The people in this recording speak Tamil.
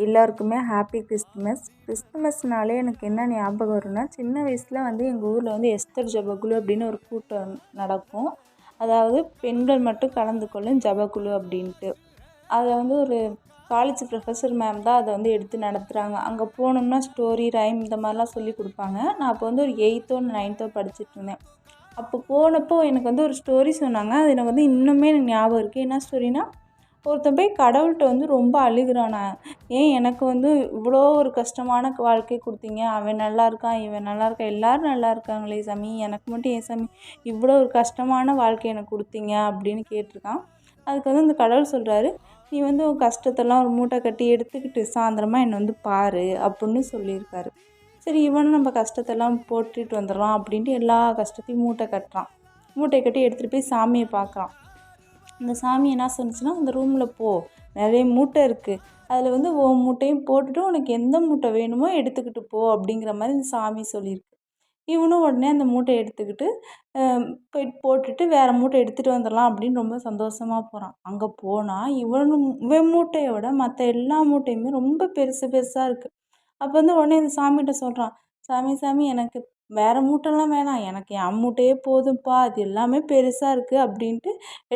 எல்லாருக்குமே ஹாப்பி கிறிஸ்துமஸ். கிறிஸ்துமஸ்னாலே எனக்கு என்ன ஞாபகம் வரும்னா, சின்ன வயசில் வந்து எங்கள் ஊரில் வந்து எஸ்தர் ஜெபக்குழு அப்படின்னு ஒரு கூட்டம் நடக்கும். அதாவது பெண்கள் மட்டும் கலந்து கொள்ளும் ஜெபக்குழு அப்படின்ட்டு. அதை வந்து ஒரு காலேஜ் ப்ரொஃபஸர் மேம் தான் அதை வந்து எடுத்து நடத்துகிறாங்க. அங்கே போனோம்னா ஸ்டோரி, ரைம் இந்த மாதிரிலாம் சொல்லி கொடுப்பாங்க. நான் அப்போ வந்து ஒரு 8th 9th படிச்சுட்டு இருந்தேன். அப்போ போனப்போ எனக்கு வந்து ஒரு ஸ்டோரி சொன்னாங்க. அது எனக்கு வந்து இன்னுமே எனக்கு ஞாபகம் இருக்குது. என்ன ஸ்டோரினா, ஒருத்தன் போய் கடவுள்கிட்ட வந்து ரொம்ப அழுகிறானா, ஏன் எனக்கு வந்து இவ்வளோ ஒரு கஷ்டமான வாழ்க்கை கொடுத்தீங்க, அவன் நல்லா இருக்கான், இவன் நல்லா இருக்கான், எல்லோரும் நல்லா இருக்காங்களே சாமி, எனக்கு மட்டும் ஏன் சாமி இவ்வளோ ஒரு கஷ்டமான வாழ்க்கை எனக்கு கொடுத்தீங்க அப்படின்னு கேட்டிருக்கான். அதுக்கு வந்து அந்த கடவுள் சொல்கிறாரு, நீ வந்து உன் கஷ்டத்தெல்லாம் ஒரு மூட்டை கட்டி எடுத்துக்கிட்டு சாயந்தரமா என்னை வந்து பாரு அப்படின்னு சொல்லியிருக்காரு. சரி, இவனும் நம்ம கஷ்டத்தெல்லாம் போட்டுட்டு வந்துடலாம் அப்படின்ட்டு எல்லா கஷ்டத்தையும் மூட்டை கட்டுறான். மூட்டை கட்டி எடுத்துகிட்டு போய் சாமியை பார்க்குறான். அந்த சாமி என்ன சொன்னிச்சுன்னா, அந்த ரூமில் போ, நிறைய மூட்டை இருக்குது, அதில் வந்து உன் மூட்டையும் போட்டுட்டு உனக்கு எந்த மூட்டை வேணுமோ எடுத்துக்கிட்டு போ அப்படிங்கிற மாதிரி இந்த சாமி சொல்லியிருக்கு. இவனும் உடனே அந்த மூட்டை எடுத்துக்கிட்டு போயிட்டு போட்டுட்டு வேறு மூட்டை எடுத்துகிட்டு வந்துடலாம் அப்படின்னு ரொம்ப சந்தோஷமாக போகிறான். அங்கே போனால் இவன் மூட்டையோட மற்ற எல்லா மூட்டையுமே ரொம்ப பெருசு பெருசாக இருக்குது. அப்போ வந்து உடனே இந்த சாமிகிட்ட சொல்கிறான், சாமி சாமி எனக்கு வேறு மூட்டைலாம் வேணாம், எனக்கு என் மூட்டையே போதும்ப்பா, அது எல்லாமே பெருசாக இருக்குது அப்படின்ட்டு